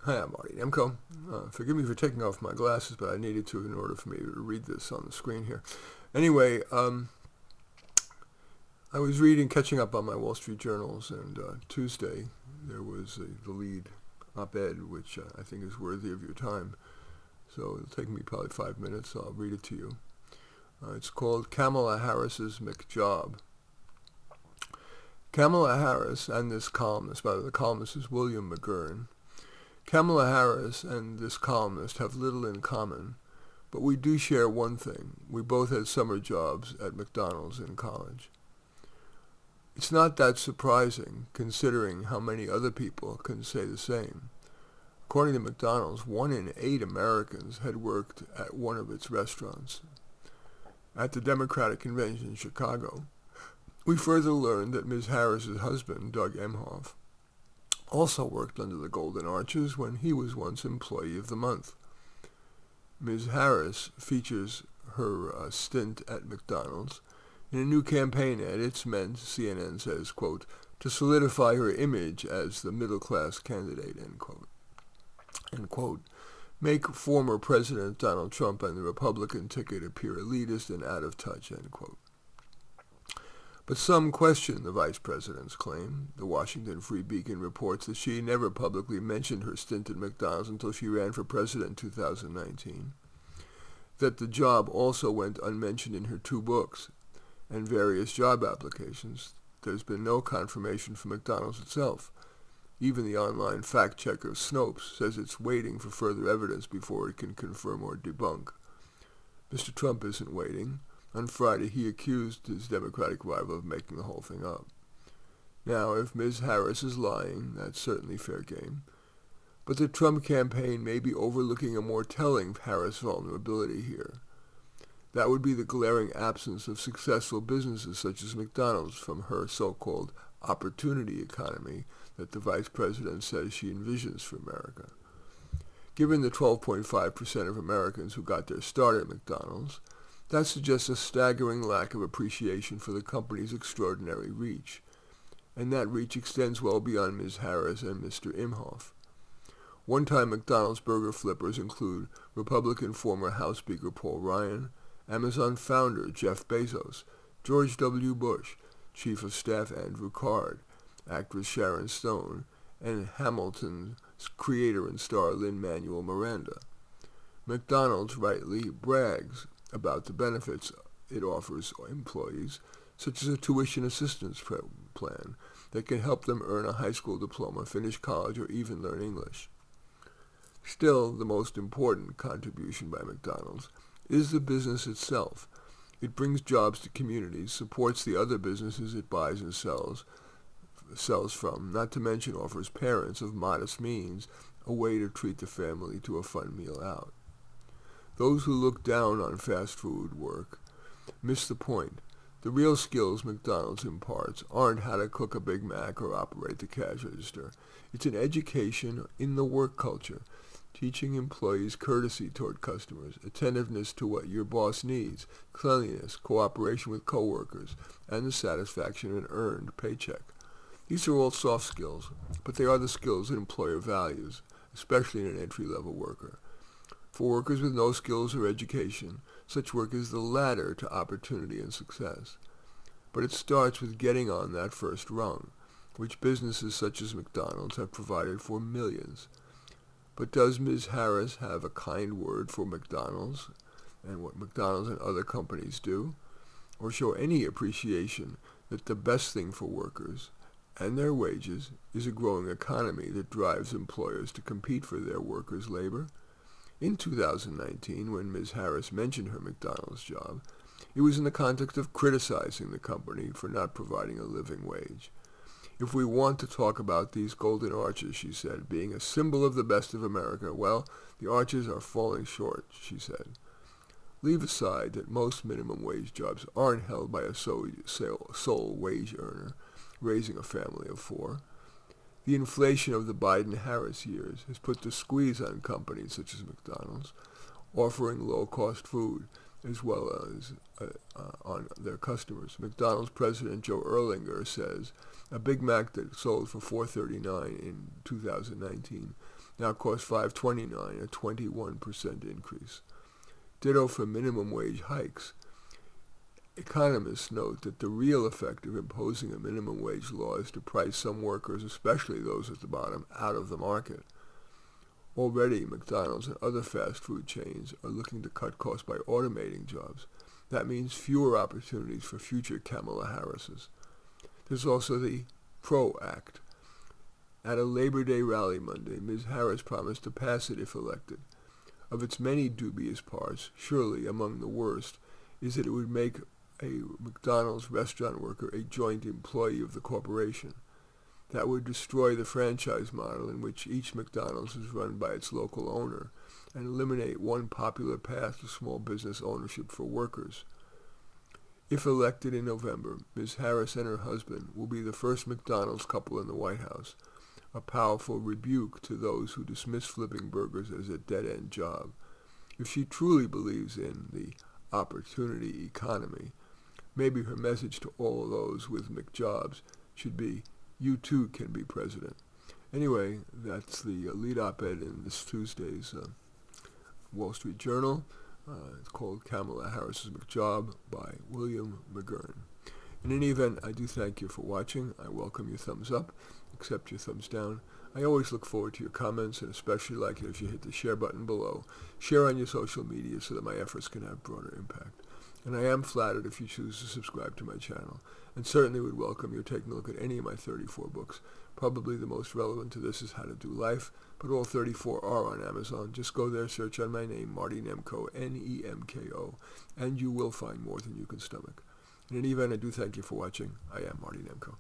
Hi, I'm Marty Nemko. Forgive me for taking off my glasses, but I needed to in order for me to read this on the screen here. Anyway, I was catching up on my Wall Street journals, and Tuesday there was the lead op-ed, which I think is worthy of your time. So it'll take me probably 5 minutes, so I'll read it to you. It's called Kamala Harris's McJob. Kamala Harris and this columnist, by the way, the columnist is William McGurn. Kamala Harris and this columnist have little in common, but we do share one thing. We both had summer jobs at McDonald's in college. It's not that surprising, considering how many other people can say the same. According to McDonald's, 1 in 8 Americans had worked at one of its restaurants. At the Democratic Convention in Chicago, we further learned that Ms. Harris's husband, Doug Emhoff, also worked under the Golden Arches when he was once Employee of the Month. Ms. Harris features her stint at McDonald's in a new campaign ad. It's meant, CNN says, quote, to solidify her image as the middle-class candidate, end quote. End quote. Make former President Donald Trump and the Republican ticket appear elitist and out of touch, end quote. But some question the vice president's claim. The Washington Free Beacon reports that she never publicly mentioned her stint at McDonald's until she ran for president in 2019. That the job also went unmentioned in her 2 books and various job applications. There's been no confirmation from McDonald's itself. Even the online fact-checker Snopes says it's waiting for further evidence before it can confirm or debunk. Mr. Trump isn't waiting. On Friday, he accused his Democratic rival of making the whole thing up. Now, if Ms. Harris is lying, that's certainly fair game. But the Trump campaign may be overlooking a more telling Harris vulnerability here. That would be the glaring absence of successful businesses such as McDonald's from her so-called opportunity economy that the vice president says she envisions for America. Given the 12.5% of Americans who got their start at McDonald's, that suggests a staggering lack of appreciation for the company's extraordinary reach, and that reach extends well beyond Ms. Harris and Mr. Imhoff. One-time McDonald's burger flippers include Republican former House Speaker Paul Ryan, Amazon founder Jeff Bezos, George W. Bush, Chief of Staff Andrew Card, actress Sharon Stone, and Hamilton's creator and star Lin-Manuel Miranda. McDonald's rightly brags about the benefits it offers employees, such as a tuition assistance plan that can help them earn a high school diploma, finish college, or even learn English. Still, the most important contribution by McDonald's is the business itself. It brings jobs to communities, supports the other businesses it buys and sells from, not to mention offers parents of modest means a way to treat the family to a fun meal out. Those who look down on fast food work miss the point. The real skills McDonald's imparts aren't how to cook a Big Mac or operate the cash register. It's an education in the work culture, teaching employees courtesy toward customers, attentiveness to what your boss needs, cleanliness, cooperation with coworkers, and the satisfaction of an earned paycheck. These are all soft skills, but they are the skills an employer values, especially in an entry-level worker. For workers with no skills or education, such work is the ladder to opportunity and success. But it starts with getting on that first rung, which businesses such as McDonald's have provided for millions. But does Ms. Harris have a kind word for McDonald's and what McDonald's and other companies do? Or show any appreciation that the best thing for workers and their wages is a growing economy that drives employers to compete for their workers' labor? In 2019, when Ms. Harris mentioned her McDonald's job, it was in the context of criticizing the company for not providing a living wage. If we want to talk about these golden arches, she said, being a symbol of the best of America, well, the arches are falling short, she said. Leave aside that most minimum wage jobs aren't held by a sole wage earner raising a family of 4. The inflation of the Biden-Harris years has put the squeeze on companies such as McDonald's, offering low-cost food as well as on their customers. McDonald's President Joe Erlinger says a Big Mac that sold for $4.39 in 2019 now costs $5.29, a 21% increase. Ditto for minimum wage hikes. Economists note that the real effect of imposing a minimum wage law is to price some workers, especially those at the bottom, out of the market. Already, McDonald's and other fast food chains are looking to cut costs by automating jobs. That means fewer opportunities for future Kamala Harrises. There's also the PRO Act. At a Labor Day rally Monday, Ms. Harris promised to pass it if elected. Of its many dubious parts, surely among the worst is that it would make a McDonald's restaurant worker a joint employee of the corporation. That would destroy the franchise model in which each McDonald's is run by its local owner and eliminate one popular path to small business ownership for workers. If elected in November, Ms. Harris and her husband will be the first McDonald's couple in the White House, a powerful rebuke to those who dismiss flipping burgers as a dead-end job. If she truly believes in the opportunity economy, maybe her message to all those with McJobs should be, you too can be president. Anyway, that's the lead op-ed in this Tuesday's Wall Street Journal. It's called Kamala Harris's McJob by William McGurn. In any event, I do thank you for watching. I welcome your thumbs up, accept your thumbs down. I always look forward to your comments, and especially like it if you hit the share button below. Share on your social media so that my efforts can have broader impact. And I am flattered if you choose to subscribe to my channel, and certainly would welcome your taking a look at any of my 34 books. Probably the most relevant to this is How to Do Life, but all 34 are on Amazon. Just go there, search on my name, Marty Nemko, Nemko, and you will find more than you can stomach. In any event, I do thank you for watching. I am Marty Nemko.